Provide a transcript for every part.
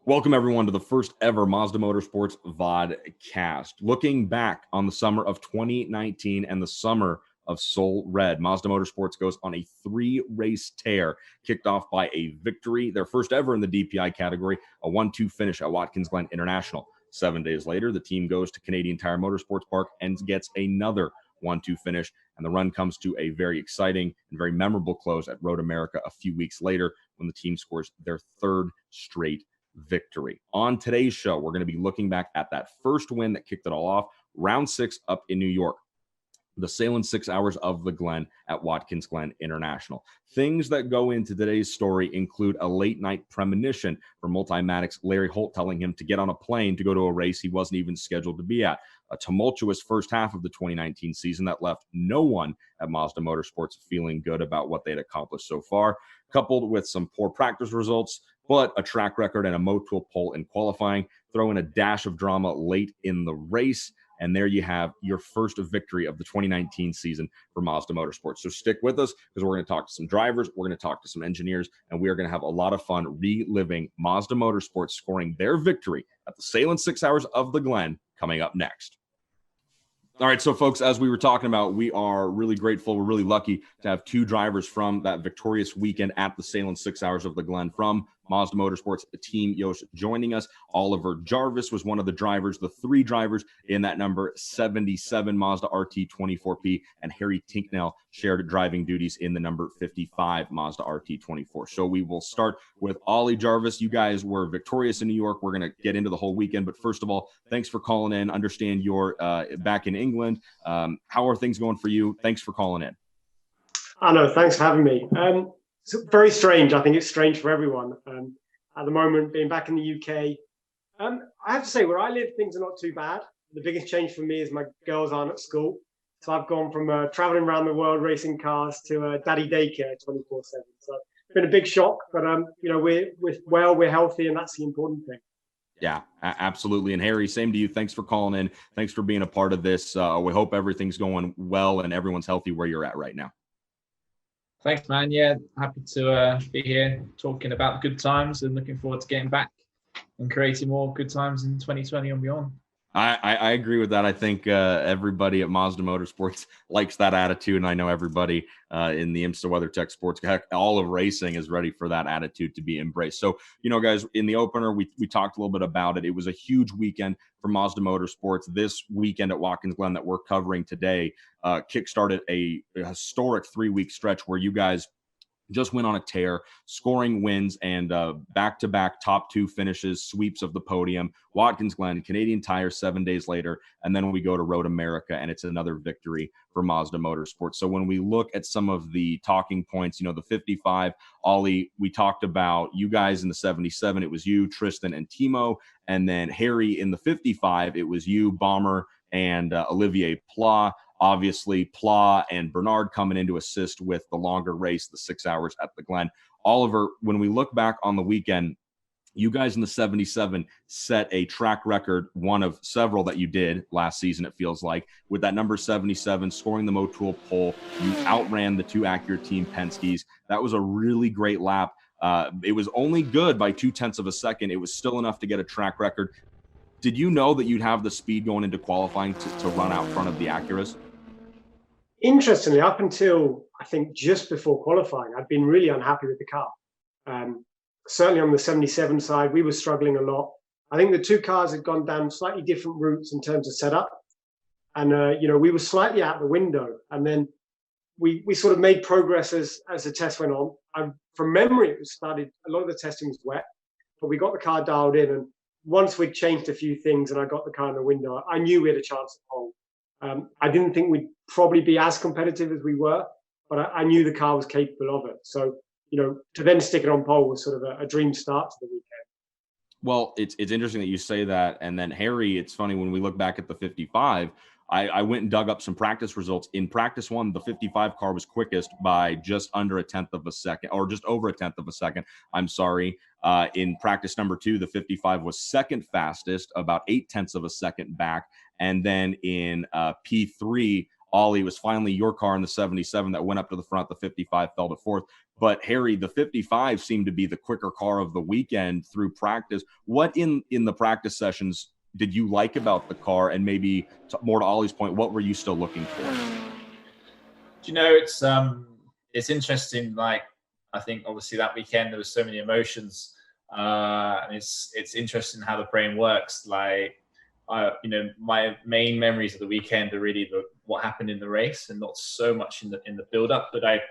Welcome, everyone, to the first ever Mazda Motorsports vodcast. Looking back on the summer of 2019 and the summer of Soul Red, Mazda Motorsports goes on a three-race tear, kicked off by a victory, their first ever in the DPi category, a 1-2 finish at Watkins Glen International. 7 days later, the team goes to Canadian Tire Motorsports Park and gets another 1-2 finish, and the run comes to a very exciting and very memorable close at Road America a few weeks later when the team scores their third straight victory. On today's show, we're going to be looking back at that first win that kicked it all off, round 6 up in New York, the Salem 6 Hours of the Glen at Watkins Glen International. Things that go into today's story include a late night premonition for Multimatic's Larry Holt telling him to get on a plane to go to a race he wasn't even scheduled to be at, a tumultuous first half of the 2019 season that left no one at Mazda Motorsports feeling good about what they'd accomplished so far, coupled with some poor practice results, but a track record and a multiple pole in qualifying. Throw in a dash of drama late in the race, and there you have your first victory of the 2019 season for Mazda Motorsports. So stick with us because we're going to talk to some drivers, we're going to talk to some engineers, and we are going to have a lot of fun reliving Mazda Motorsports scoring their victory at the Salem 6 Hours of the Glen coming up next. All right, so folks, as we were talking about, we are really grateful. We're really lucky to have two drivers from that victorious weekend at the Salem 6 Hours of the Glen from Mazda Motorsports, Team Yost, joining us. Oliver Jarvis was one of the drivers, the three drivers in that number 77 Mazda RT 24P, and Harry Tincknell shared driving duties in the number 55 Mazda RT 24. So we will start with Ollie Jarvis. You guys were victorious in New York. We're going to get into the whole weekend, but first of all, thanks for calling in. Understand you're back in England. How are things going for you? Thanks for calling in. I know. Thanks for having me. It's very strange. I think it's strange for everyone. At the moment, being back in the UK, I have to say, where I live, things are not too bad. The biggest change for me is my girls aren't at school. So I've gone from traveling around the world racing cars to daddy daycare 24/7. So it's been a big shock, but we're healthy, and that's the important thing. Yeah, absolutely. And Harry, same to you. Thanks for calling in. Thanks for being a part of this. We hope everything's going well and everyone's healthy where you're at right now. Thanks, man. Yeah, happy to be here talking about good times and looking forward to getting back and creating more good times in 2020 and beyond. I agree with that. I think everybody at Mazda Motorsports likes that attitude, and I know everybody in the IMSA WeatherTech Sports, heck, all of racing is ready for that attitude to be embraced. So, guys, in the opener, we talked a little bit about it. It was a huge weekend for Mazda Motorsports. This weekend at Watkins Glen that we're covering today kickstarted a historic 3-week stretch where you guys just went on a tear, scoring wins and back-to-back top 2 finishes, sweeps of the podium. Watkins Glen, Canadian Tire 7 days later, and then we go to Road America, and it's another victory for Mazda Motorsports. So when we look at some of the talking points, the 55, Ollie, we talked about you guys in the 77. It was you, Tristan, and Timo. And then Harry in the 55, it was you, Bomber, and Olivier Pla. Obviously, Pla and Bernard coming in to assist with the longer race, the 6 hours at the Glen. Oliver, when we look back on the weekend, you guys in the 77 set a track record, one of several that you did last season, it feels like, with that number 77, scoring the Motul pole. You outran the 2 Acura Team Penske's. That was a really great lap. It was only good by 0.2 of a second. It was still enough to get a track record. Did you know that you'd have the speed going into qualifying to run out front of the Acuras? Interestingly, up until I think just before qualifying, I'd been really unhappy with the car. Certainly on the 77 side, we were struggling a lot. I think the 2 cars had gone down slightly different routes in terms of setup. And, we were slightly out the window. And then we sort of made progress as the test went on. From memory, a lot of the testing was wet, but we got the car dialed in. And once we'd changed a few things and I got the car in the window, I knew we had a chance at pole. I didn't think we'd probably be as competitive as we were, but I knew the car was capable of it. So, to then stick it on pole was sort of a dream start to the weekend. Well, it's interesting that you say that. And then Harry, it's funny when we look back at the 55, I went and dug up some practice results. In practice 1, the 55 car was quickest by just under 1/10 of a second, or just over 1/10 of a second. I'm sorry. In practice number 2, the 55 was second fastest, about 0.8 of a second back. And then in P3, Ollie, it was finally your car in the 77 that went up to the front. The 55 fell to fourth. But Harry, the 55 seemed to be the quicker car of the weekend through practice. What in the practice sessions did you like about the car? And maybe more to Ollie's point, what were you still looking for? Do you know, it's interesting. Like, I think obviously that weekend there was so many emotions, and it's interesting how the brain works. Like, you know, my main memories of the weekend are really what happened in the race, and not so much in the build up. But I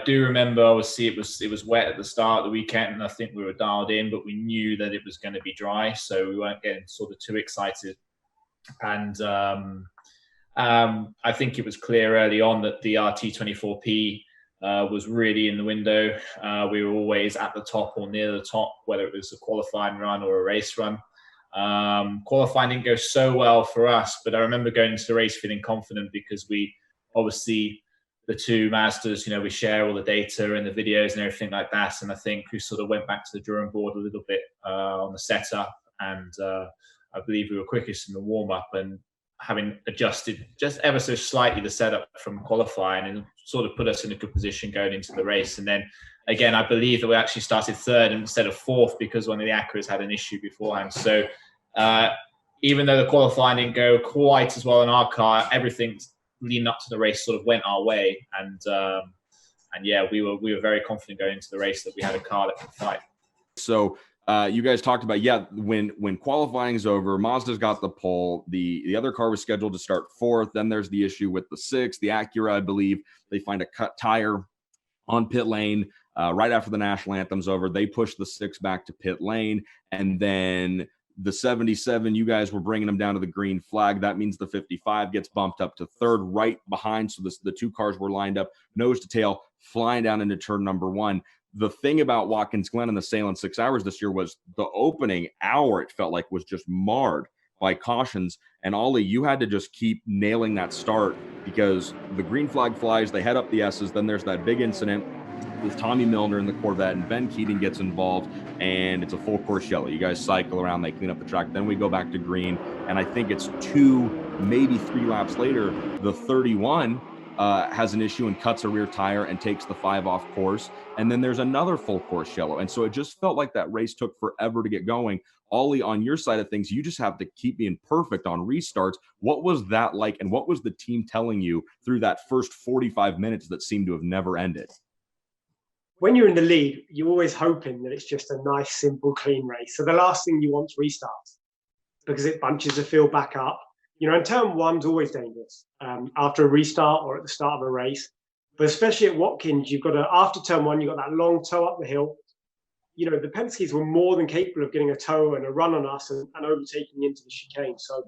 do remember, obviously it was wet at the start of the weekend, and I think we were dialed in, but we knew that it was going to be dry, so we weren't getting sort of too excited. And I think it was clear early on that the RT24P was really in the window. We were always at the top or near the top, whether it was a qualifying run or a race run. Qualifying didn't go so well for us, but I remember going into the race feeling confident because we obviously, the two Mazdas, you know, we share all the data and the videos and everything like that. And I think we sort of went back to the drawing board a little bit on the setup. And I believe we were quickest in the warm-up, and having adjusted just ever so slightly the setup from qualifying, and sort of put us in a good position going into the race. And then again, I believe that we actually started third instead of fourth because one of the Acuras had an issue beforehand. So even though the qualifying didn't go quite as well in our car, everything leading up to the race sort of went our way. And yeah, we were very confident going into the race that we had a car that could fight. So you guys talked about, when qualifying is over, Mazda's got the pole. The other car was scheduled to start fourth. Then there's the issue with the six, the Acura, I believe. They find a cut tire on pit lane right after the national anthem's over. They push the six back to pit lane. And then the 77, you guys were bringing them down to the green flag. That means the 55 gets bumped up to third right behind. So the two cars were lined up nose to tail, flying down into turn number one. The thing about Watkins Glen and the Salem 6 Hours this year was the opening hour, it felt like, was just marred by cautions. And Ollie, you had to just keep nailing that start because the green flag flies, they head up the S's. Then there's that big incident with Tommy Milner in the Corvette, and Ben Keating gets involved, and it's a full course yellow. You guys cycle around, they clean up the track. Then we go back to green, and I think it's 2, maybe 3 laps later, the 31 has an issue and cuts a rear tire and takes the 5 off course. And then there's another full course yellow. And so it just felt like that race took forever to get going. Ollie, on your side of things, you just have to keep being perfect on restarts. What was that like? And what was the team telling you through that first 45 minutes that seemed to have never ended? When you're in the lead, you're always hoping that it's just a nice, simple, clean race. So the last thing you want is restarts because it bunches the field back up. You know, and turn one's always dangerous after a restart or at the start of a race. But especially at Watkins, after turn one, you've got that long toe up the hill. You know, the Penske's were more than capable of getting a toe and a run on us and overtaking into the chicane. So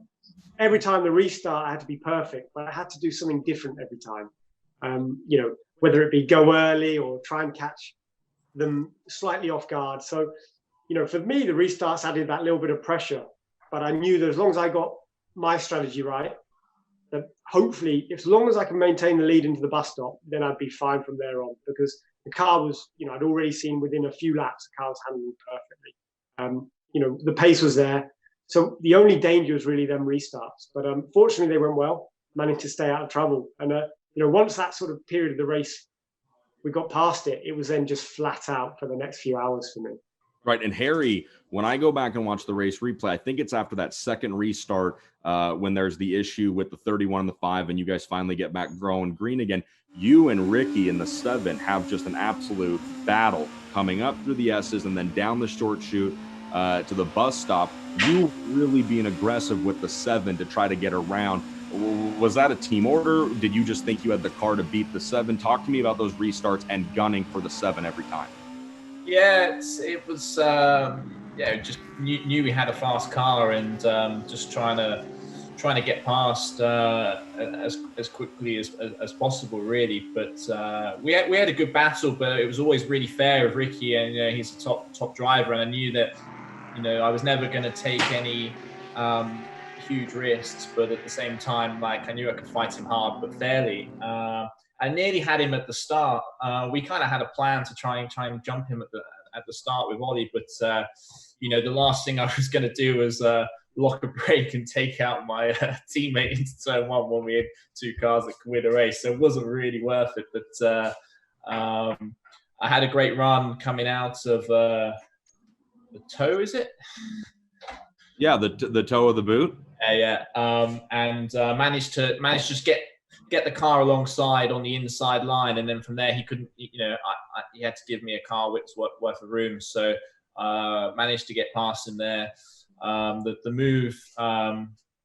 every time the restart, I had to be perfect, but I had to do something different every time. You know, whether it be go early or try and catch them slightly off guard. So, you know, for me, the restarts added that little bit of pressure. But I knew that as long as I got my strategy right, that hopefully, as long as I can maintain the lead into the bus stop, then I'd be fine from there on, because the car was, you know, I'd already seen within a few laps, the car was handling perfectly. You know, the pace was there. So the only danger was really them restarts. But fortunately, they went well, managed to stay out of trouble. And, you know, once that sort of period of the race, we got past it, it was then just flat out for the next few hours for me. Right. And Harry, when I go back and watch the race replay, I think it's after that second restart when there's the issue with the 31 and the 5 and you guys finally get back growing green again. You and Ricky in the 7 have just an absolute battle coming up through the S's and then down the short chute to the bus stop. You really being aggressive with the 7 to try to get around. Was that a team order? Did you just think you had the car to beat the 7? Talk to me about those restarts and gunning for the 7 every time. Yeah, it was. Just knew we had a fast car and just trying to get past as quickly as possible, really. But we had a good battle, but it was always really fair of Ricky, and you know, he's a top driver, and I knew that, you know, I was never going to take any huge risks, but at the same time, like, I knew I could fight him hard but fairly. I nearly had him at the start. We kind of had a plan to try and jump him at the start with Ollie, but you know, the last thing I was going to do was lock a brake and take out my teammate into turn one when we had two cars that could win a race. So it wasn't really worth it. But I had a great run coming out of the toe, is it? Yeah, the toe of the boot. Yeah. And managed to just get the car alongside on the inside line, and then from there he couldn't. He had to give me a car width's worth of room. So managed to get past him there. The move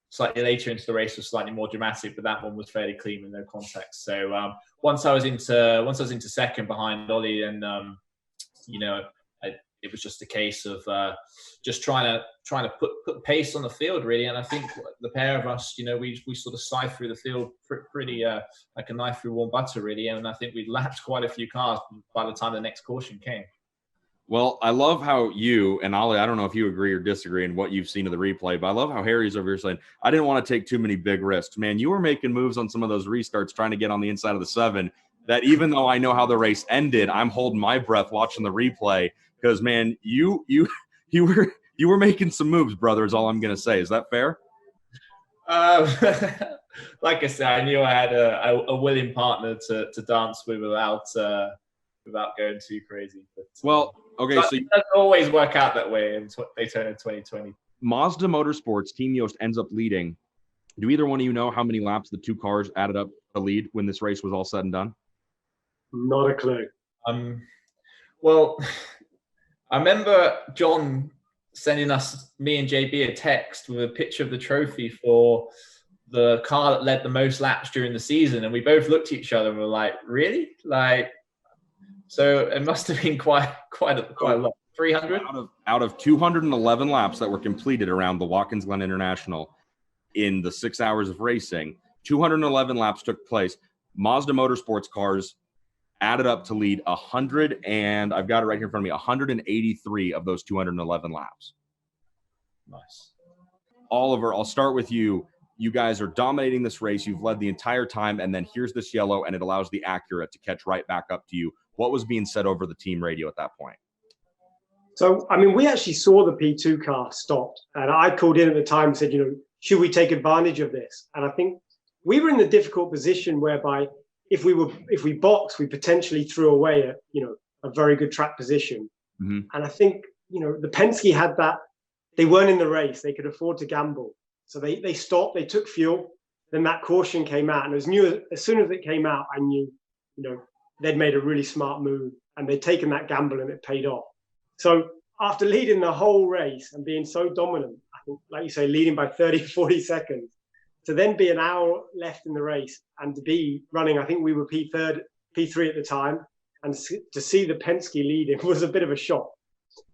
slightly later into the race was slightly more dramatic, but that one was fairly clean with no contact. So once I was into second behind Ollie, and it was just a case of just trying to put pace on the field, really. And I think the pair of us, we sort of scythed through the field pretty like a knife through warm butter, really. And I think we lapped quite a few cars by the time the next caution came. Well, I love how you and Ollie, I don't know if you agree or disagree in what you've seen of the replay, but I love how Harry's over here saying, I didn't want to take too many big risks. Man, you were making moves on some of those restarts, trying to get on the inside of the 7, that even though I know how the race ended, I'm holding my breath watching the replay because, man, you were making some moves, brother, is all I'm going to say. Is that fair? Like I said, I knew I had a willing partner to dance with without going too crazy. But, well, okay, so it doesn't always work out that way in Daytona 2020. Mazda Motorsports, Team Yost ends up leading. Do either one of you know how many laps the two cars added up to lead when this race was all said and done? Not a clue. Well, I remember John sending me and JB a text with a picture of the trophy for the car that led the most laps during the season, and we both looked at each other and were like, "Really?" So it must have been quite a lot. 300 out of 211 laps that were completed around the Watkins Glen International in the 6 hours of racing. 211 laps took place. Mazda Motorsports cars added up to lead 100, and I've got it right here in front of me, 183 of those 211 laps. Nice. Oliver, I'll start with you. You guys are dominating this race. You've led the entire time, and then here's this yellow, and it allows the Acura to catch right back up to you. What was being said over the team radio at that point? So, we actually saw the P2 car stopped, and I called in at the time and said, should we take advantage of this? And I think we were in the difficult position whereby if we boxed, we potentially threw away a very good track position. Mm-hmm. And I think, the Penske had that. They weren't in the race. They could afford to gamble. So they stopped, they took fuel. Then that caution came out. And as soon as it came out, I knew, they'd made a really smart move and they'd taken that gamble and it paid off. So after leading the whole race and being so dominant, I think, like you say, leading by 30, 40 seconds, to then be an hour left in the race and to be running, I think we were P3 at the time, and to see the Penske leading was a bit of a shock.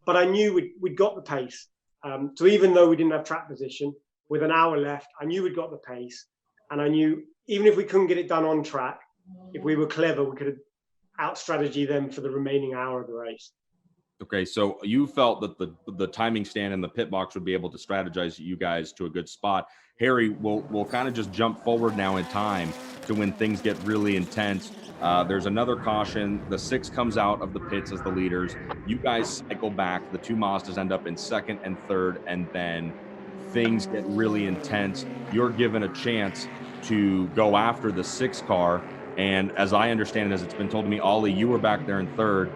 But I knew we'd got the pace. So even though we didn't have track position, with an hour left, I knew we'd got the pace. And I knew even if we couldn't get it done on track, if we were clever, we could have out-strategy them for the remaining hour of the race. Okay, so you felt that the timing stand and the pit box would be able to strategize you guys to a good spot. Harry, we'll kind of just jump forward now in time to when things get really intense. There's another caution. The 6 comes out of the pits as the leaders. You guys cycle back. The 2 Mazdas end up in second and third, and then things get really intense. You're given a chance to go after the 6 car. And as I understand it, as it's been told to me, Ollie, you were back there in third,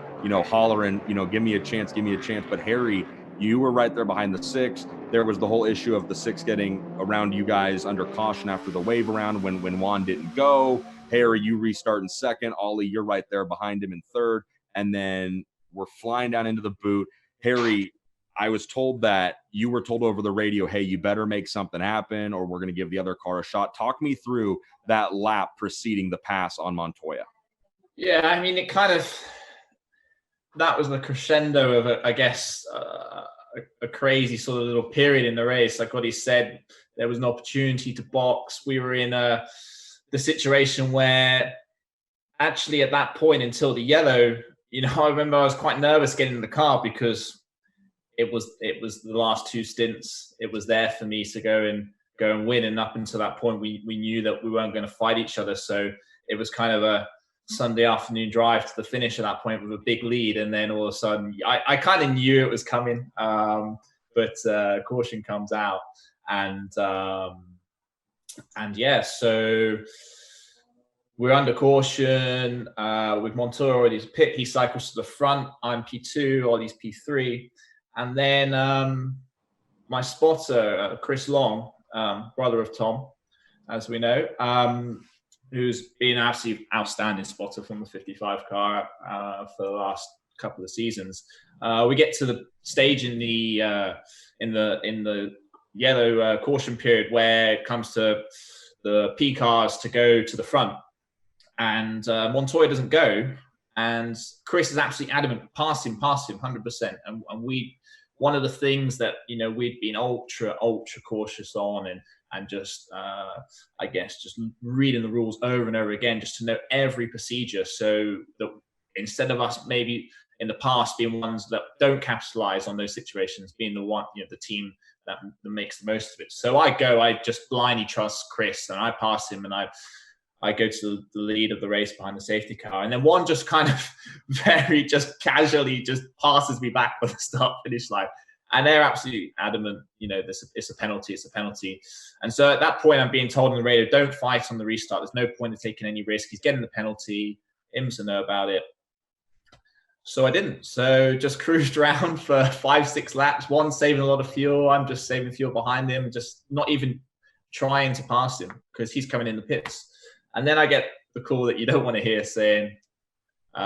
hollering, give me a chance, give me a chance. But Harry, you were right there behind the 6. There was the whole issue of the 6 getting around you guys under caution after the wave around when Juan didn't go. Harry, you restart in second. Ollie, you're right there behind him in third. And then we're flying down into the boot. Harry, I was told that you were told over the radio, hey, you better make something happen or we're going to give the other car a shot. Talk me through that lap preceding the pass on Montoya. Yeah, it kind of, that was the crescendo of, a crazy sort of little period in the race. Like what he said, there was an opportunity to box. We were in the situation where actually at that point until the yellow, I remember I was quite nervous getting in the car because it was the last 2 stints. It was there for me to go and win. And up until that point, we knew that we weren't going to fight each other. So it was kind of a Sunday afternoon drive to the finish at that point with a big lead. And then all of a sudden, I kind of knew it was coming. But but caution comes out, and yeah, so we're under caution with Montoya already pit. He cycles to the front. I'm P2, Ollie's P3, and then my spotter, Chris Long, brother of Tom, as we know, who's been an absolutely outstanding spotter from the 55 car for the last couple of seasons. We get to the stage in the yellow caution period where it comes to the P cars to go to the front, and Montoya doesn't go, and Chris is absolutely adamant, pass him 100%. And we, one of the things that, you know, we'd been ultra cautious on, and just I guess just reading the rules over and over again, just to know every procedure, so that instead of us maybe in the past being ones that don't capitalize on those situations, being the one, you know, the team that makes the most of it. So I just blindly trust Chris, and I pass him, and I go to the lead of the race behind the safety car, and then one just kind of very just casually just passes me back by the start finish line, and they're absolutely adamant, you know, it's a penalty. And so at that point, I'm being told on the radio, don't fight on the restart. There's no point in taking any risk. He's getting the penalty. IMSA know about it. So I didn't. So just cruised around for 5-6 laps. One saving a lot of fuel. I'm just saving fuel behind him, just not even trying to pass him because he's coming in the pits. And then I get the call that you don't want to hear, saying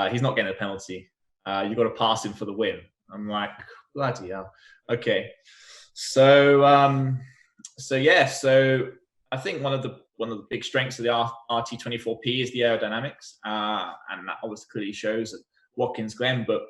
he's not getting a penalty. You've got to pass him for the win. I'm like, bloody hell. Okay. So yeah. So I think one of the big strengths of the RT24P is the aerodynamics, and that obviously clearly shows at Watkins Glen. But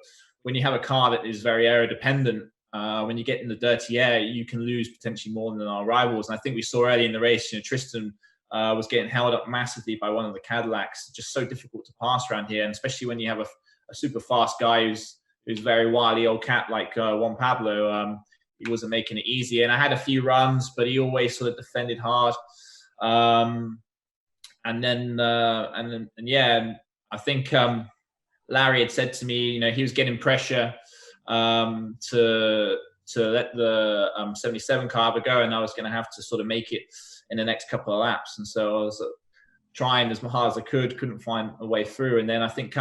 when you have a car that is very aero dependent, when you get in the dirty air, you can lose potentially more than our rivals. And I think we saw early in the race, you know, Tristan was getting held up massively by one of the Cadillacs. Just so difficult to pass around here, and especially when you have a super fast guy who's very wily old cat like Juan Pablo. He wasn't making it easy, and I had a few runs, but he always sort of defended hard. And then I think Larry had said to me, you know, he was getting pressure to let the 77 car go, and I was going to have to sort of make it in the next couple of laps. And so I was trying as hard as I couldn't find a way through. And then I think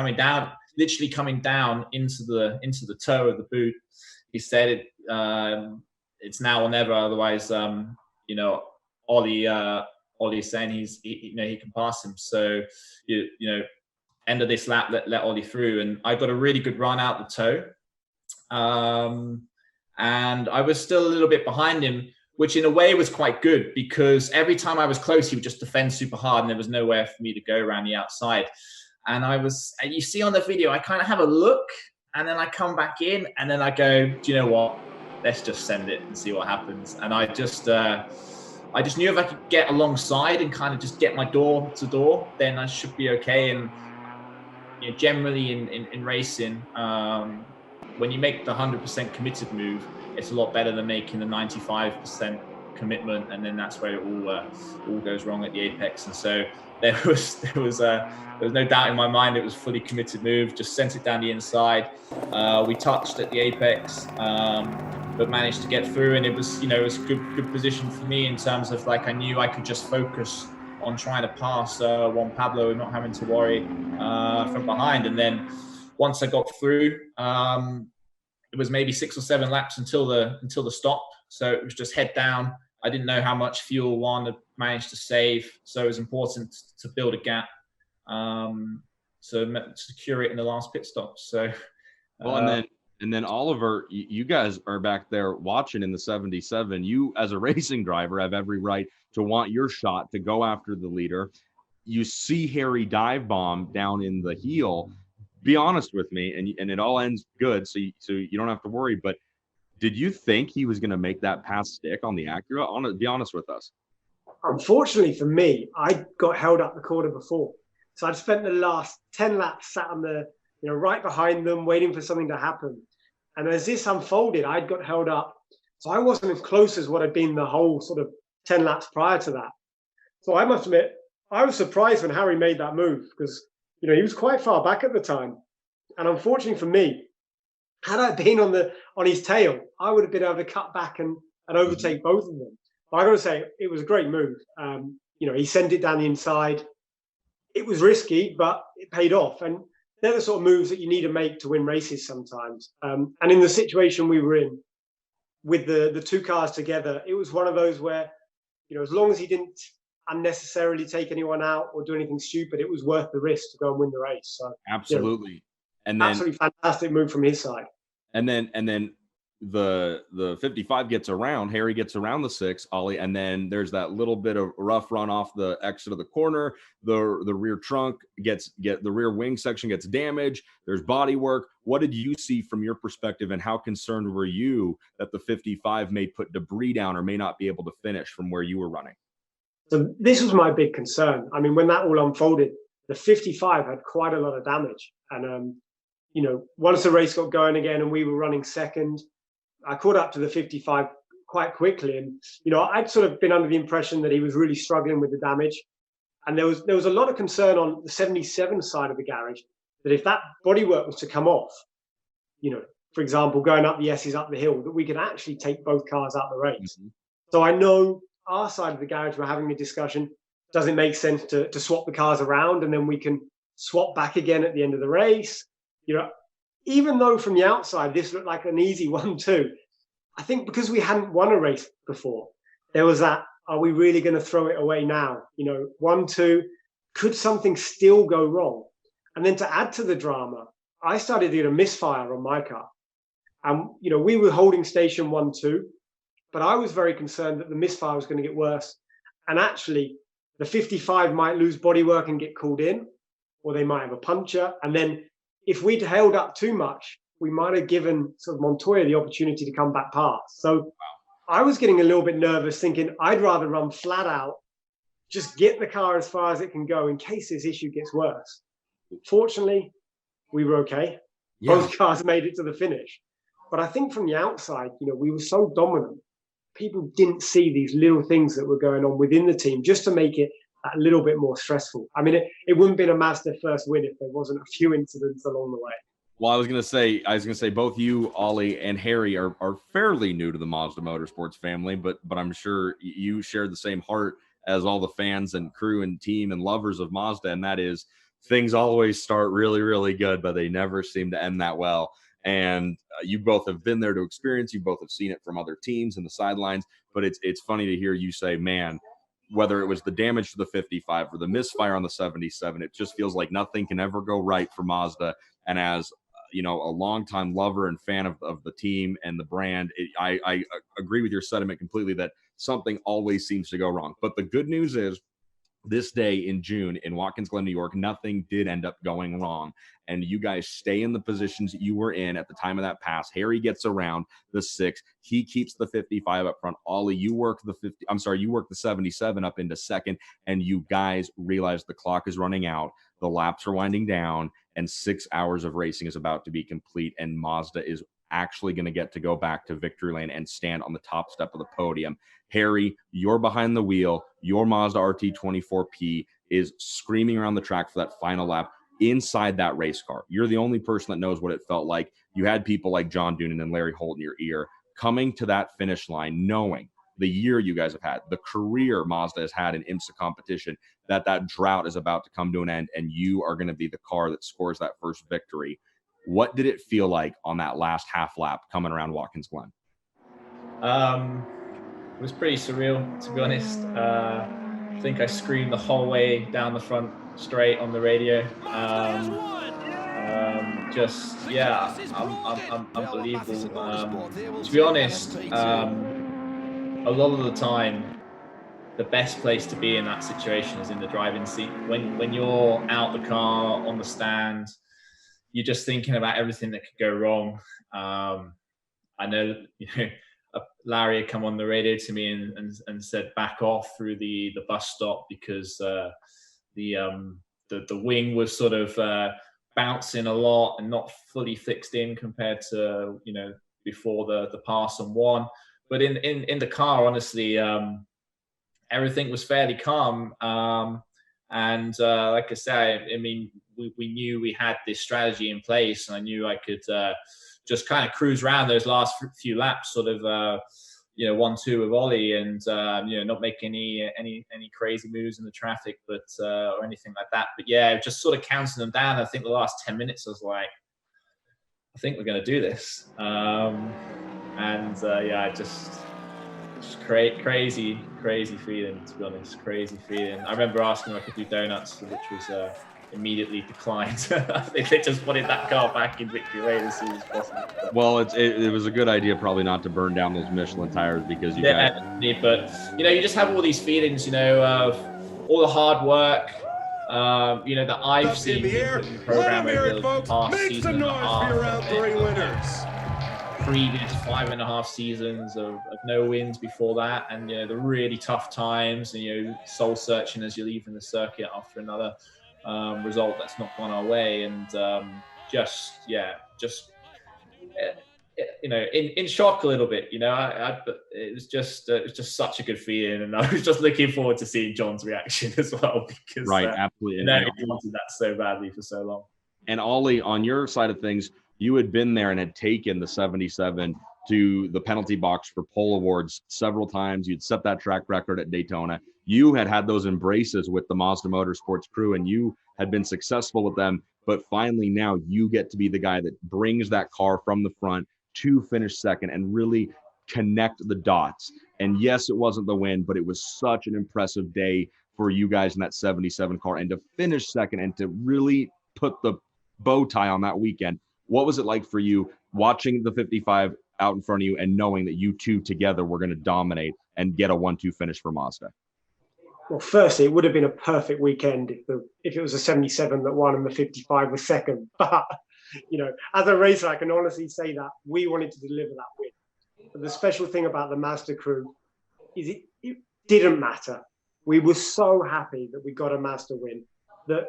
literally coming down into the toe of the boot, he said it's now or never. Otherwise, you know, Ollie's saying he can pass him. So you know, end of this lap, let Ollie through, and I got a really good run out the toe. And I was still a little bit behind him, which in a way was quite good, because every time I was close, he would just defend super hard, and there was nowhere for me to go around the outside. And you see on the video, I kind of have a look, and then I come back in, and then I go, do you know what? Let's just send it and see what happens. And I just knew if I could get alongside and kind of just get my door to door, then I should be okay. And you know, generally in racing, when you make the 100% committed move, it's a lot better than making the 95% commitment, and then that's where it all goes wrong at the apex. And so there was no doubt in my mind it was fully committed move. Just sent it down the inside. We touched at the apex, but managed to get through, and it was a good position for me in terms of, like, I knew I could just focus on trying to pass Juan Pablo and not having to worry from behind. And then once I got through, it was maybe 6 or 7 laps until the stop. So it was just head down. I didn't know how much fuel Juan had managed to save, so it was important to build a gap, so secure it in the last pit stop. So, well, and then Oliver, you guys are back there watching in the 77. You, as a racing driver, have every right to want your shot to go after the leader. You see Harry dive bomb down in the heel. Be honest with me, and it all ends good, so you don't have to worry. But did you think he was going to make that pass stick on the Acura? Be honest with us. Unfortunately for me, I got held up the corner before, so I'd spent the last 10 laps sat on the, right behind them, waiting for something to happen. And as this unfolded, I'd got held up, so I wasn't as close as what had been the whole sort of 10 laps prior to that. So I must admit, I was surprised when Harry made that move, because he was quite far back at the time. And unfortunately for me, Had I been on his tail, I would have been able to cut back and overtake both of them. But I got to say, it was a great move. He sent it down the inside. It was risky, but it paid off. And they're the sort of moves that you need to make to win races sometimes. And in the situation we were in, with the two cars together, it was one of those where, as long as he didn't unnecessarily take anyone out or do anything stupid, it was worth the risk to go and win the race. So absolutely. And then absolutely fantastic move from his side. And then the 55 gets around, Harry gets around the 6, Ollie, and then there's that little bit of rough run off the exit of the corner. The rear trunk the rear wing section gets damaged. There's body work. What did you see from your perspective, and how concerned were you that the 55 may put debris down or may not be able to finish from where you were running? So this was my big concern. I mean, when that all unfolded, the 55 had quite a lot of damage. And, once the race got going again and we were running second, I caught up to the 55 quite quickly. And, I'd sort of been under the impression that he was really struggling with the damage. And there was a lot of concern on the 77 side of the garage that if that bodywork was to come off, for example, going up the S's up the hill, that we could actually take both cars out of the race. Mm-hmm. So I know our side of the garage were having a discussion. Does it make sense to swap the cars around and then we can swap back again at the end of the race? Even though from the outside this looked like an easy 1-2, I think because we hadn't won a race before, there was that, are we really going to throw it away now? 1-2, could something still go wrong? And then to add to the drama, I started to get a misfire on my car. And, we were holding station 1-2, but I was very concerned that the misfire was going to get worse. And actually, the 55 might lose bodywork and get called in, or they might have a puncture. And then if we'd held up too much, we might have given sort of Montoya the opportunity to come back past. So I was getting a little bit nervous, thinking I'd rather run flat out, just get the car as far as it can go in case this issue gets worse. Fortunately, we were okay. Yeah. Both cars made it to the finish. But I think from the outside, we were so dominant. People didn't see these little things that were going on within the team just to make it a little bit more stressful. I mean, it wouldn't have been a Mazda first win if there wasn't a few incidents along the way. Well, I was gonna say both you, Ollie, and Harry are fairly new to the Mazda Motorsports family, but I'm sure you share the same heart as all the fans and crew and team and lovers of Mazda, and that is things always start really, really good, but they never seem to end that well. And you both have been there to experience. You both have seen it from other teams and the sidelines. But it's funny to hear you say, man, whether it was the damage to the 55 or the misfire on the 77, it just feels like nothing can ever go right for Mazda. And as a longtime lover and fan of the team and the brand, I agree with your sentiment completely that something always seems to go wrong. But the good news is, this day in June in Watkins Glen, New York, nothing did end up going wrong. And you guys stay in the positions you were in at the time of that pass. Harry gets around the 6. He keeps the 55 up front. Ollie, you work the 77 up into second, and you guys realize the clock is running out. The laps are winding down, and 6 hours of racing is about to be complete. And Mazda is actually going to get to go back to victory lane and stand on the top step of the podium. Harry, you're behind the wheel. Your Mazda RT24P is screaming around the track for that final lap inside that race car. You're the only person that knows what it felt like. You had people like John Doonan and Larry Holt in your ear coming to that finish line, knowing the year you guys have had, the career Mazda has had in IMSA competition, that drought is about to come to an end, and you are going to be the car that scores that first victory. What did it feel like on that last half lap coming around Watkins Glen? It was pretty surreal, to be honest. I think I screamed the whole way down the front straight on the radio. Unbelievable. To be honest, a lot of the time, the best place to be in that situation is in the driving seat. When you're out the car, on the stand, you're just thinking about everything that could go wrong. I know, Larry had come on the radio to me and said back off through the bus stop because the wing was sort of bouncing a lot and not fully fixed in compared to before the pass and one. But in the car, honestly, everything was fairly calm. And like I say, I mean, we knew we had this strategy in place, and I knew I could just kind of cruise around those last few laps, sort of 1-2 with Ollie, and not make any crazy moves in the traffic, but or anything like that. But yeah, just sort of counting them down. I think the last 10 minutes I was like, I think we're going to do this. Just crazy feeling, to be honest. Crazy feeling. I remember asking if I could do donuts, which was immediately declined. I think they just wanted that car back in victory lane as soon as possible. Well, it was a good idea probably not to burn down those Michelin tires, because you guys... But you just have all these feelings, of all the hard work, that I've seen in the program over the past season and a half. Previous 5.5 seasons of no wins before that, and the really tough times, and soul searching as you're leaving the circuit after another result that's not gone our way, and in shock a little bit. It was just such a good feeling, and I was just looking forward to seeing John's reaction as well, because absolutely, he wanted that so badly for so long. And Ollie, on your side of things, you had been there and had taken the 77 to the penalty box for pole awards several times. You'd set that track record at Daytona. You had those embraces with the Mazda Motorsports crew, and you had been successful with them. But finally now you get to be the guy that brings that car from the front to finish second and really connect the dots. And yes, it wasn't the win, but it was such an impressive day for you guys in that 77 car, and to finish second and to really put the bow tie on that weekend. What was it like for you watching the 55 out in front of you and knowing that you two together were going to dominate and get a 1-2 finish for Mazda? Well, firstly, it would have been a perfect weekend if it was a 77 that won and the 55 was second. But, as a racer, I can honestly say that we wanted to deliver that win. But the special thing about the Mazda crew is it didn't matter. We were so happy that we got a Mazda win, that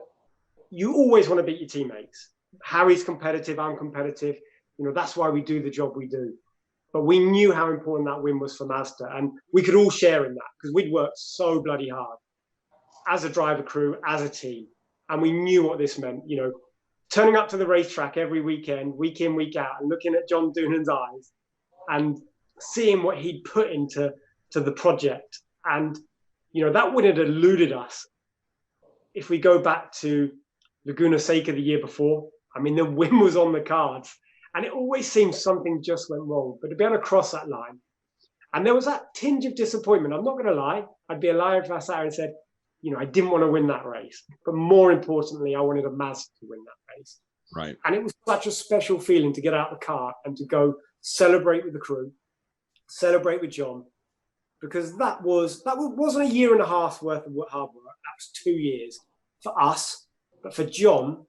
you always want to beat your teammates. Harry's competitive, I'm competitive. That's why we do the job we do. But we knew how important that win was for Mazda, and we could all share in that because we'd worked so bloody hard as a driver crew, as a team. And we knew what this meant, turning up to the racetrack every weekend, week in, week out, and looking at John Doonan's eyes and seeing what he'd put into the project. And, that wouldn't have eluded us if we go back to Laguna Seca the year before. I mean, the win was on the cards, and it always seemed something just went wrong. But to be able to cross that line, and there was that tinge of disappointment. I'm not going to lie. I'd be a liar if I sat here and said, I didn't want to win that race. But more importantly, I wanted a Mazda to win that race. Right. And it was such a special feeling to get out of the car and to go celebrate with the crew, celebrate with John, because that wasn't a year and a half worth of hard work. That was 2 years for us. But for John,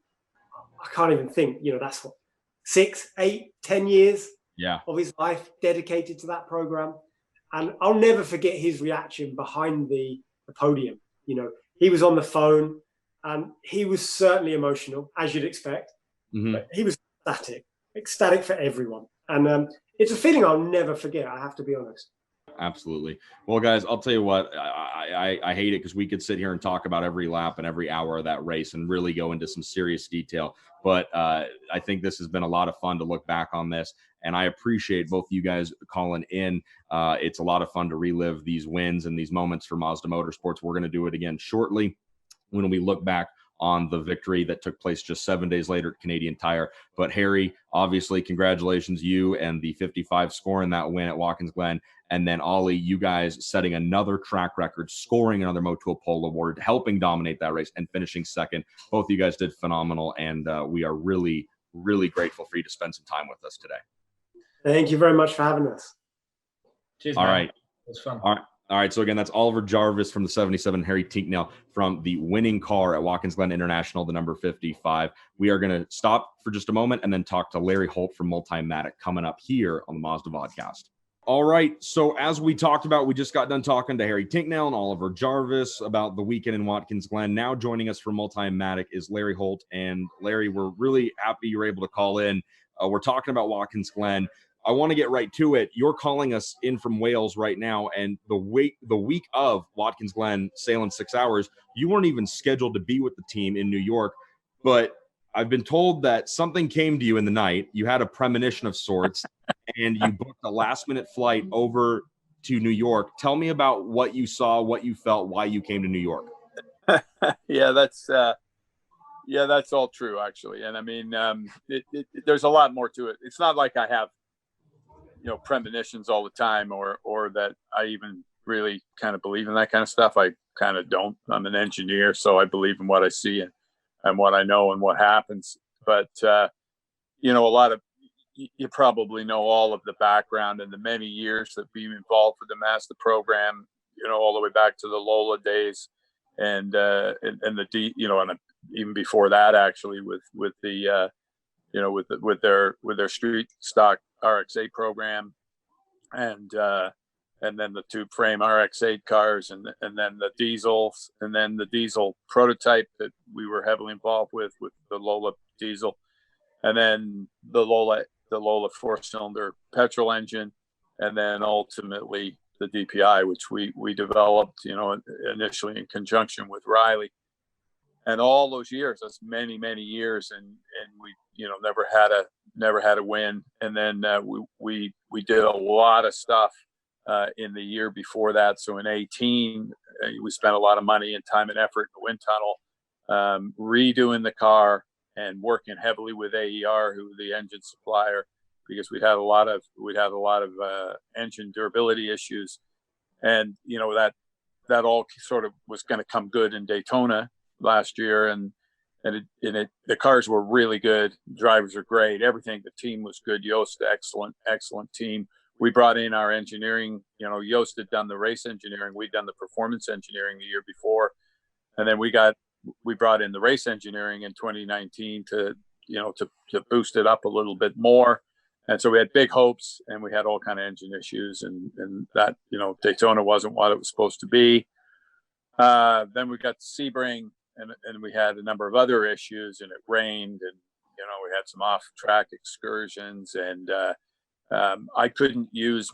I can't even think, that's what, 6, 8, 10 years of his life dedicated to that program. And I'll never forget his reaction behind the podium. He was on the phone and he was certainly emotional, as you'd expect. Mm-hmm. But he was ecstatic for everyone. And it's a feeling I'll never forget, I have to be honest. Absolutely. Well, guys, I'll tell you what, I hate it because we could sit here and talk about every lap and every hour of that race and really go into some serious detail. But I think this has been a lot of fun to look back on this. And I appreciate both you guys calling in. It's a lot of fun to relive these wins and these moments for Mazda Motorsports. We're going to do it again shortly when we look back on the victory that took place just 7 days later at Canadian Tire. But Harry, obviously, congratulations, you and the 55 scoring that win at Watkins Glen. And then Ollie, you guys setting another track record, scoring another Motul Pole Award, helping dominate that race and finishing second. Both of you guys did phenomenal. And we are really, really grateful for you to spend some time with us today. Thank you very much for having us. Cheers, All man. right. It was fun. All right. So again, that's Oliver Jarvis from the 77, Harry Tincknell from the winning car at Watkins Glen International, the number 55. We are going to stop for just a moment and then talk to Larry Holt from Multimatic coming up here on the Mazda Vodcast. All right. So as we talked about, we just got done talking to Harry Tincknell and Oliver Jarvis about the weekend in Watkins Glen. Now joining us from Multimatic is Larry Holt. And Larry, we're really happy you were able to call in. We're talking about Watkins Glen. I want to get right to it. You're calling us in from Wales right now, and the week of Watkins Glen sailing 6 hours, you weren't even scheduled to be with the team in New York. But I've been told that something came to you in the night. You had a premonition of sorts, and you booked a last-minute flight over to New York. Tell me about what you saw, what you felt, why you came to New York. Yeah, that's all true, actually. And I mean, there's a lot more to it. It's not like I have, premonitions all the time, or that I even really kind of believe in that kind of stuff. I kind of don't. I'm an engineer, so I believe in what I see and what I know and what happens. But a lot of you probably know all of the background and the many years that being involved with the Mazda program, all the way back to the Lola days, and the D, and even before that, actually, with the with their street stock RX-8 program, and then the tube frame RX-8 cars, and then the diesels, and then the diesel prototype that we were heavily involved with the Lola diesel, and then the Lola 4-cylinder petrol engine, and then ultimately the DPi, which we developed, initially in conjunction with Riley. And all those years, that's many years, and we never had a win. And then we did a lot of stuff in the year before that. So in 2018, we spent a lot of money and time and effort in the wind tunnel, redoing the car and working heavily with AER, who was the engine supplier, because we'd had a lot of engine durability issues, and that all sort of was going to come good in Daytona last year, and the cars were really good, drivers are great, everything, the team was good. Yost, excellent team. We brought in our engineering. Yost had done the race engineering, we'd done the performance engineering the year before, and then we brought in the race engineering in 2019 to boost it up a little bit more. And so we had big hopes, and we had all kind of engine issues, and that, Daytona wasn't what it was supposed to be. Then we got to Sebring, and we had a number of other issues, and it rained, and, we had some off-track excursions, and I couldn't use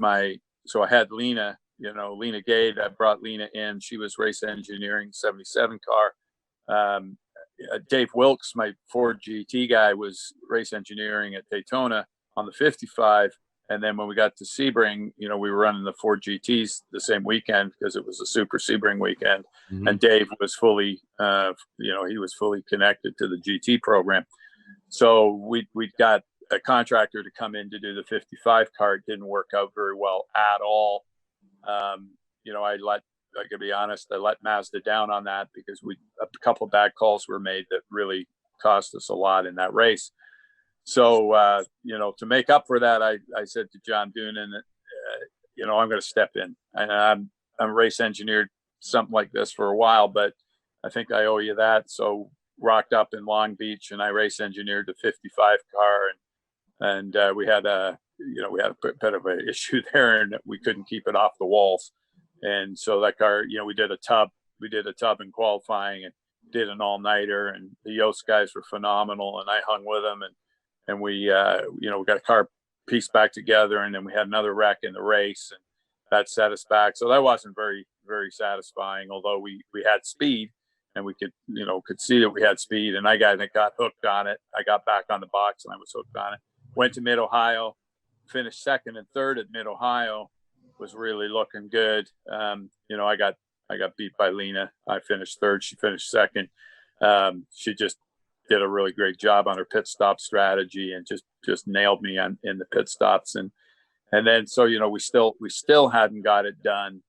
so I had Lena Gade. I brought Lena in. She was race engineering 77 car. Dave Wilkes, my Ford GT guy, was race engineering at Daytona on the 55. And then when we got to Sebring, we were running the Ford GTs the same weekend because it was a super Sebring weekend. Mm-hmm. And Dave was fully, he was fully connected to the GT program. So we got a contractor to come in to do the 55 car. It didn't work out very well at all. I could be honest, I let Mazda down on that because a couple of bad calls were made that really cost us a lot in that race. So, to make up for that, I said to John Doonan, I'm going to step in. And I'm race engineered something like this for a while, but I think I owe you that. So rocked up in Long Beach, and I race engineered the 55 car, and we had a bit of an issue there, and we couldn't keep it off the walls. And so that car, we did a tub in qualifying and did an all-nighter, and the Yost guys were phenomenal, and I hung with them, and we got a car pieced back together, and then we had another wreck in the race, and that set us back. So that wasn't very, very satisfying, although we had speed, and we could see that we had speed, and I got hooked on it. I got back on the box, and I was hooked on it. Went to Mid-Ohio, finished second and third at Mid-Ohio, was really looking good. I got beat by Lena. I finished third. She finished second. She just did a really great job on her pit stop strategy and just nailed me in the pit stops. And then, so, we still hadn't got it done,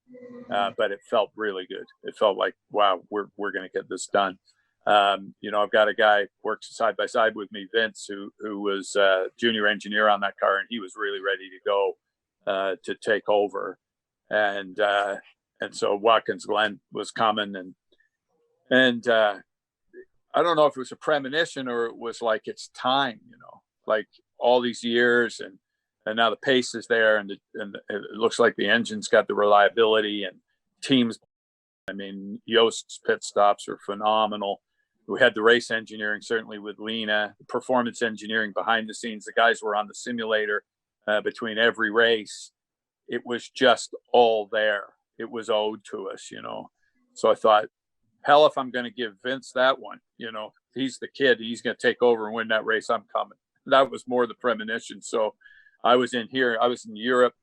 but it felt really good. It felt like, wow, we're going to get this done. I've got a guy works side by side with me, Vince, who was a junior engineer on that car, and he was really ready to go to take over. And so Watkins Glen was coming, and I don't know if it was a premonition or it was like, it's time, like all these years, and now the pace is there, and it looks like the engine's got the reliability, and teams. I mean, Yost's pit stops are phenomenal. We had the race engineering, certainly with Lena, performance engineering behind the scenes. The guys were on the simulator between every race. It was just all there. It was owed to us, So I thought, hell, if I'm going to give Vince that one, he's the kid. He's going to take over and win that race. I'm coming. That was more the premonition. So I was in Europe.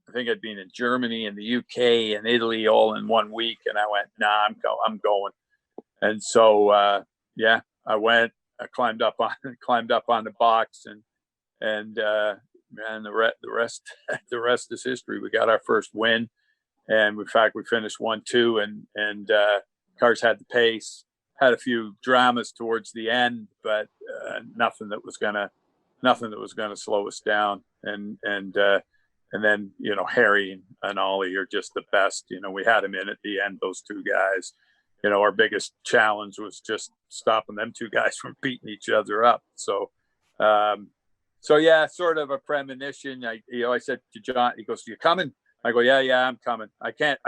I think I'd been in Germany and the UK and Italy all in 1 week. And I went, nah, I'm going. And so, I went, I climbed up on the box and man, the rest is history. We got our first win. And in fact, we finished 1-2 and cars had the pace, had a few dramas towards the end, but nothing that was gonna slow us down. And then, Harry and Ollie are just the best. We had them in at the end, those two guys. Our biggest challenge was just stopping them two guys from beating each other up. So yeah, sort of a premonition. I said to John, he goes, "You coming?" I go, yeah, I'm coming. I can't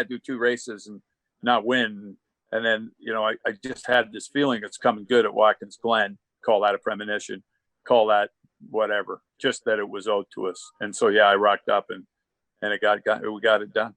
do 2 races and not win. And then, I just had this feeling it's coming good at Watkins Glen. Call that a premonition, call that whatever, just that it was owed to us. And so, yeah, I rocked up and we got it done.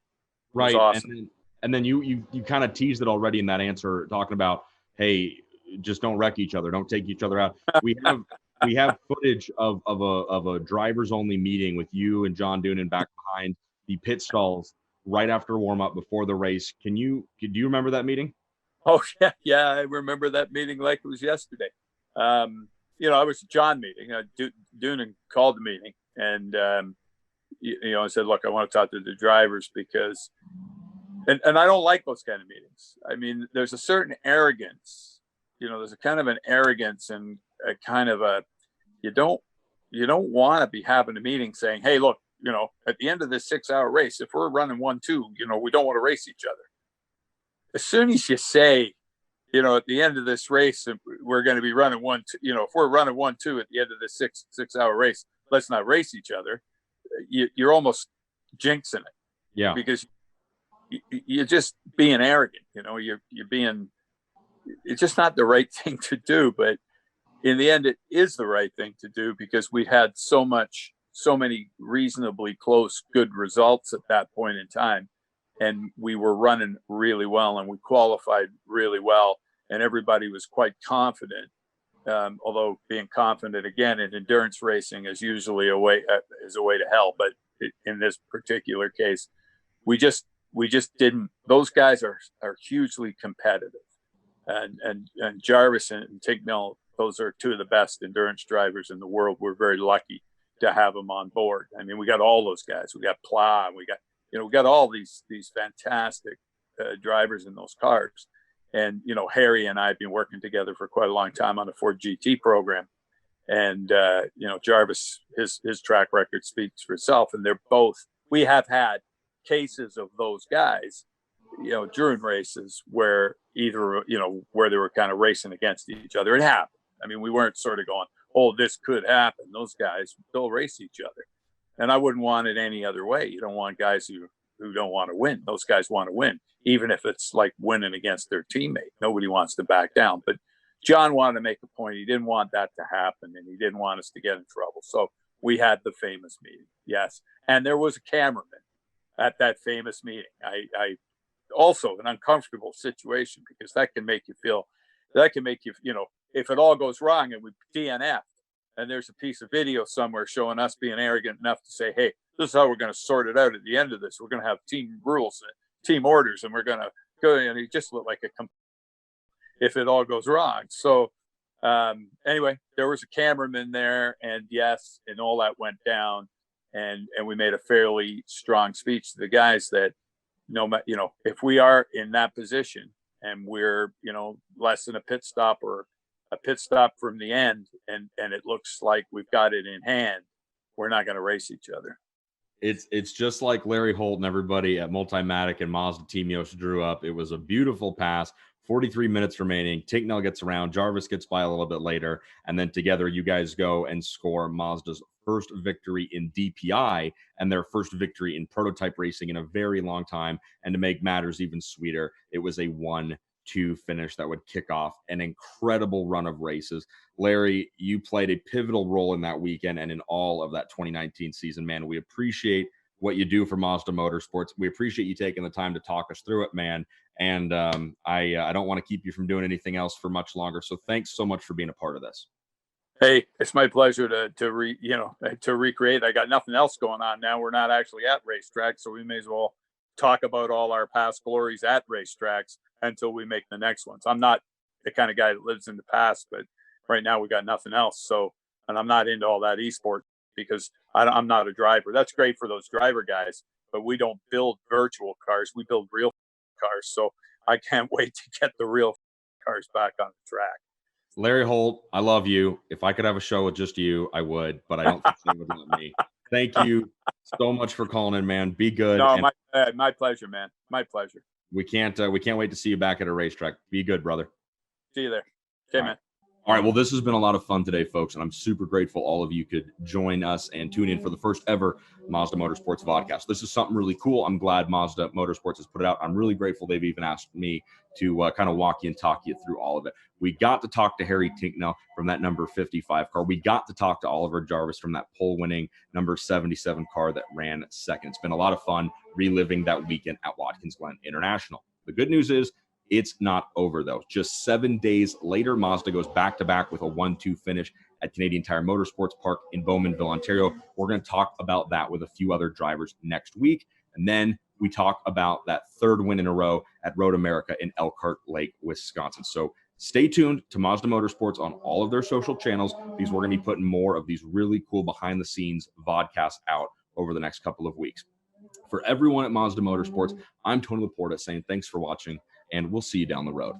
Right. It was awesome. And then you kind of teased it already in that answer, talking about, hey, just don't wreck each other. Don't take each other out. We have footage of a drivers only meeting with you and John Doonan back behind the pit stalls right after warm up before the race. Do you remember that meeting? Oh yeah, I remember that meeting like it was yesterday. It was a John meeting. Doonan called the meeting, and I said, "Look, I want to talk to the drivers because," and I don't like those kind of meetings. I mean, there's a certain arrogance. There's a kind of an arrogance and a kind of a, you don't want to be having a meeting saying, "Hey, look, at the end of this 6-hour race, if we're running 1-2, we don't want to race each other." As soon as you say, at the end of this race, we're going to be running 1-2, if we're running 1-2 at the end of this 6-hour race, let's not race each other. You're almost jinxing it. Yeah. Because you're just being arrogant. You're being, it's just not the right thing to do. But in the end, it is the right thing to do because we had so many reasonably close, good results at that point in time. And we were running really well and we qualified really well. And everybody was quite confident. Although being confident again in endurance racing is usually a way to hell. But in this particular case, we just didn't. Those guys are hugely competitive, and Jarvis and Tincknell, those are 2 of the best endurance drivers in the world. We're very lucky to have them on board. I mean, we got all those guys. We got Pla, we got all these fantastic drivers in those cars. And, Harry and I have been working together for quite a long time on the Ford GT program. And, Jarvis, his track record speaks for itself. And we have had cases of those guys, during races where where they were kind of racing against each other. It happened. I mean, we weren't sort of going, oh, this could happen. Those guys, they'll race each other. And I wouldn't want it any other way. You don't want guys who don't want to win. Those guys want to win, even if it's like winning against their teammate. Nobody wants to back down. But John wanted to make a point. He didn't want that to happen, and he didn't want us to get in trouble. So we had the famous meeting, yes. And there was a cameraman at that famous meeting. I also an uncomfortable situation because that can make you, if it all goes wrong and we DNF, and there's a piece of video somewhere showing us being arrogant enough to say, hey, this is how we're going to sort it out at the end of this. We're going to have team rules and team orders, and we're going to go, and it just looked like if it all goes wrong. So anyway, there was a cameraman there, and yes, and all that went down, and we made a fairly strong speech to the guys that, if we are in that position and we're, less than a pit stop or a pit stop from the end, and it looks like we've got it in hand, we're not going to race each other. It's just like Larry Holt and everybody at Multimatic and Mazda Team Yost drew up. It was a beautiful pass. 43 minutes remaining. Tincknell gets around. Jarvis gets by a little bit later. And then together you guys go and score Mazda's first victory in DPi and their first victory in prototype racing in a very long time. And to make matters even sweeter, it was a 1-2 finish that would kick off an incredible run of races. Larry, you played a pivotal role in that weekend and in all of that 2019 season, man. We appreciate what you do for Mazda Motorsports. We appreciate you taking the time to talk us through it, man. And I don't want to keep you from doing anything else for much longer. So thanks so much for being a part of this. Hey, it's my pleasure to recreate. I got nothing else going on now. We're not actually at racetracks, so we may as well talk about all our past glories at racetracks until we make the next ones. I'm not the kind of guy that lives in the past, but right now we got nothing else. So, and I'm not into all that esport because I'm not a driver. That's great for those driver guys, but we don't build virtual cars. We build real cars. So I can't wait to get the real cars back on the track. Larry Holt, I love you. If I could have a show with just you, I would, but I don't think they would let me. Thank you so much for calling in, man. Be good. No, my pleasure, man. My pleasure. We can't wait to see you back at a racetrack. Be good, brother. See you there. Okay, man. All right. Well, this has been a lot of fun today, folks, and I'm super grateful all of you could join us and tune in for the first ever Mazda Motorsports vodcast. This is something really cool. I'm glad Mazda Motorsports has put it out. I'm really grateful they've even asked me to kind of walk you and talk you through all of it. We got to talk to Harry Tincknell from that number 55 car. We got to talk to Oliver Jarvis from that pole-winning number 77 car that ran second. It's been a lot of fun reliving that weekend at Watkins Glen International. The good news is it's not over, though. Just 7 days later, Mazda goes back-to-back with a 1-2 finish at Canadian Tire Motorsports Park in Bowmanville, Ontario. We're going to talk about that with a few other drivers next week. And then we talk about that third win in a row at Road America in Elkhart Lake, Wisconsin. So stay tuned to Mazda Motorsports on all of their social channels because we're going to be putting more of these really cool behind-the-scenes vodcasts out over the next couple of weeks. For everyone at Mazda Motorsports, I'm Tony LaPorta saying thanks for watching, and we'll see you down the road.